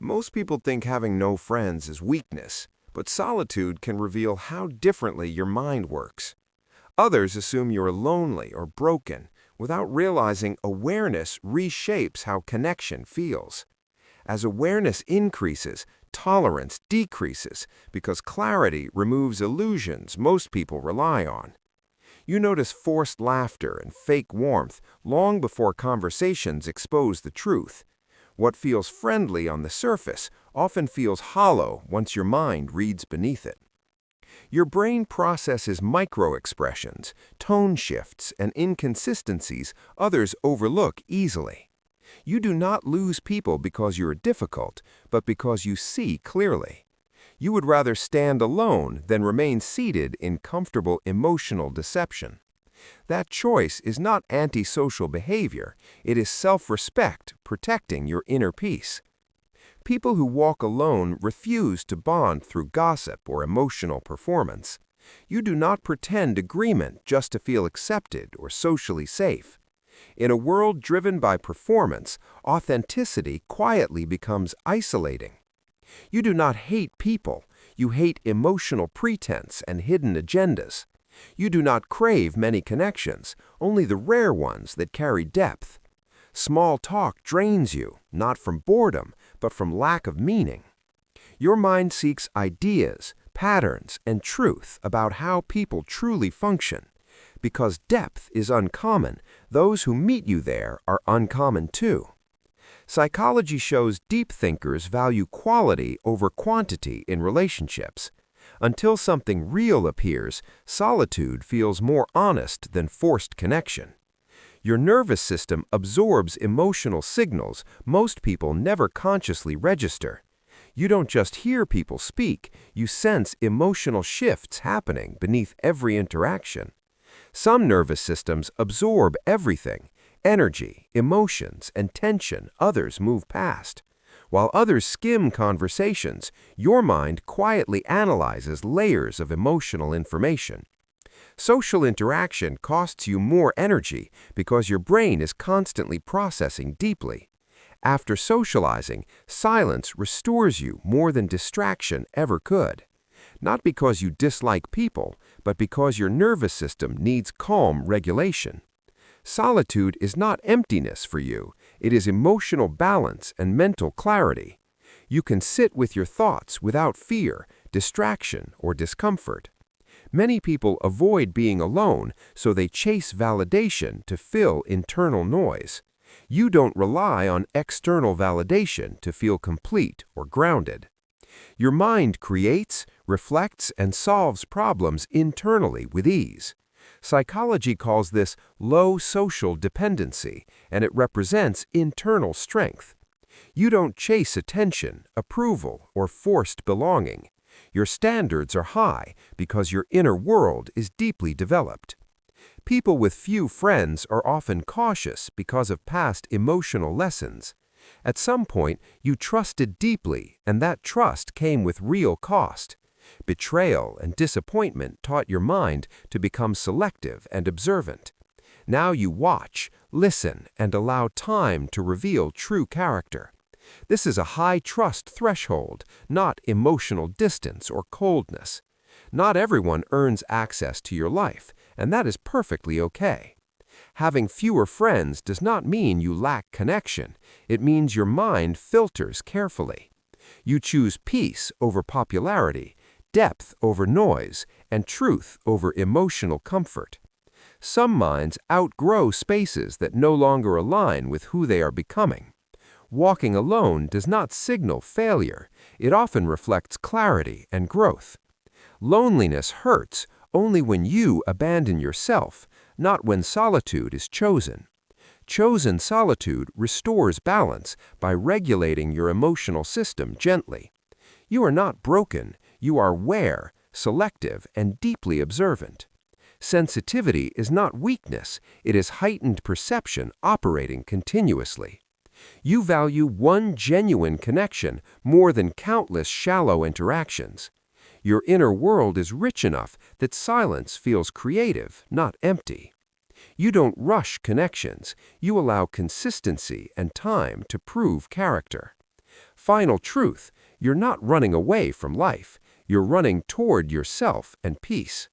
Most people think having no friends is weakness, but solitude can reveal how differently your mind works. Others assume you're lonely or broken without realizing awareness reshapes how connection feels. As awareness increases, tolerance decreases because clarity removes illusions most people rely on. You notice forced laughter and fake warmth long before conversations expose the truth. What feels friendly on the surface often feels hollow once your mind reads beneath it. Your brain processes micro-expressions, tone shifts, and inconsistencies others overlook easily. You do not lose people because you're difficult, but because you see clearly. You would rather stand alone than remain seated in comfortable emotional deception. That choice is not antisocial behavior, it is self-respect protecting your inner peace. People who walk alone refuse to bond through gossip or emotional performance. You do not pretend agreement just to feel accepted or socially safe. In a world driven by performance, authenticity quietly becomes isolating. You do not hate people, you hate emotional pretense and hidden agendas. You do not crave many connections, only the rare ones that carry depth. Small talk drains you, not from boredom, but from lack of meaning. Your mind seeks ideas, patterns, and truth about how people truly function. Because depth is uncommon, those who meet you there are uncommon too. Psychology shows deep thinkers value quality over quantity in relationships. Until something real appears, solitude feels more honest than forced connection. Your nervous system absorbs emotional signals most people never consciously register. You don't just hear people speak, you sense emotional shifts happening beneath every interaction. Some nervous systems absorb everything: energy, emotions, and tension others move past. While others skim conversations, your mind quietly analyzes layers of emotional information. Social interaction costs you more energy because your brain is constantly processing deeply. After socializing, silence restores you more than distraction ever could. Not because you dislike people, but because your nervous system needs calm regulation. Solitude is not emptiness for you, it is emotional balance and mental clarity. You can sit with your thoughts without fear, distraction, or discomfort. Many people avoid being alone, so they chase validation to fill internal noise. You don't rely on external validation to feel complete or grounded. Your mind creates, reflects, and solves problems internally with ease. Psychology calls this low social dependency, and it represents internal strength. You don't chase attention, approval, or forced belonging. Your standards are high because your inner world is deeply developed. People with few friends are often cautious because of past emotional lessons. At some point, you trusted deeply, and that trust came with real cost. Betrayal and disappointment taught your mind to become selective and observant. Now you watch, listen, and allow time to reveal true character. This is a high trust threshold, not emotional distance or coldness. Not everyone earns access to your life, and that is perfectly okay. Having fewer friends does not mean you lack connection. It means your mind filters carefully. You choose peace over popularity, depth over noise, and truth over emotional comfort. Some minds outgrow spaces that no longer align with who they are becoming. Walking alone does not signal failure. It often reflects clarity and growth. Loneliness hurts only when you abandon yourself, not when solitude is chosen. Chosen solitude restores balance by regulating your emotional system gently. You are not broken, you are aware, selective, and deeply observant. Sensitivity is not weakness, it is heightened perception operating continuously. You value one genuine connection more than countless shallow interactions. Your inner world is rich enough that silence feels creative, not empty. You don't rush connections, you allow consistency and time to prove character. Final truth, you're not running away from life. You're running toward yourself and peace.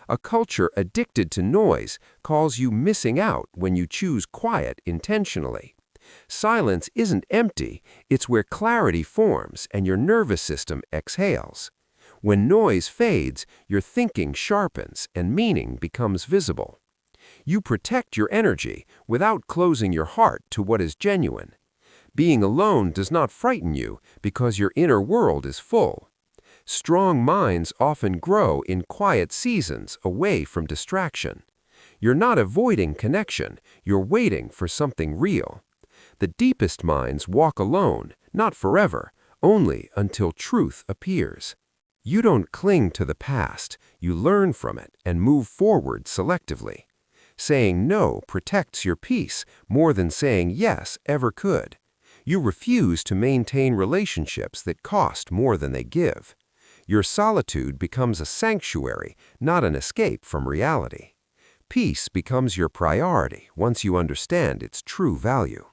A culture addicted to noise calls you missing out when you choose quiet intentionally. Silence isn't empty, it's where clarity forms and your nervous system exhales. When noise fades, your thinking sharpens and meaning becomes visible. You protect your energy without closing your heart to what is genuine. Being alone does not frighten you because your inner world is full. Strong minds often grow in quiet seasons away from distraction. You're not avoiding connection, you're waiting for something real. The deepest minds walk alone, not forever, only until truth appears. You don't cling to the past, you learn from it and move forward selectively. Saying no protects your peace more than saying yes ever could. You refuse to maintain relationships that cost more than they give. Your solitude becomes a sanctuary, not an escape from reality. Peace becomes your priority once you understand its true value.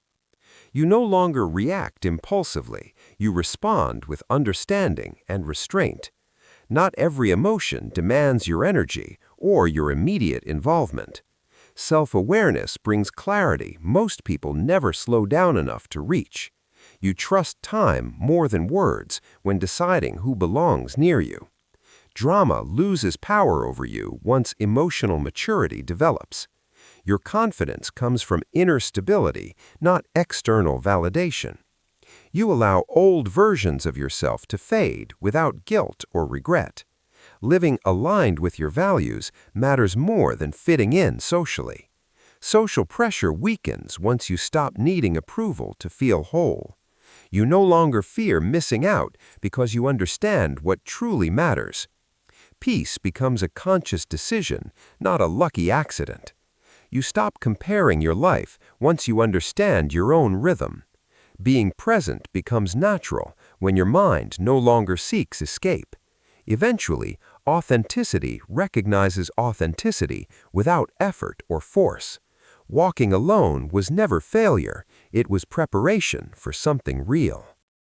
You no longer react impulsively, you respond with understanding and restraint. Not every emotion demands your energy or your immediate involvement. Self-awareness brings clarity most people never slow down enough to reach. You trust time more than words when deciding who belongs near you. Drama loses power over you once emotional maturity develops. Your confidence comes from inner stability, not external validation. You allow old versions of yourself to fade without guilt or regret. Living aligned with your values matters more than fitting in socially. Social pressure weakens once you stop needing approval to feel whole. You no longer fear missing out because you understand what truly matters. Peace becomes a conscious decision, not a lucky accident. You stop comparing your life once you understand your own rhythm. Being present becomes natural when your mind no longer seeks escape. Eventually, authenticity recognizes authenticity without effort or force. Walking alone was never failure, it was preparation for something real.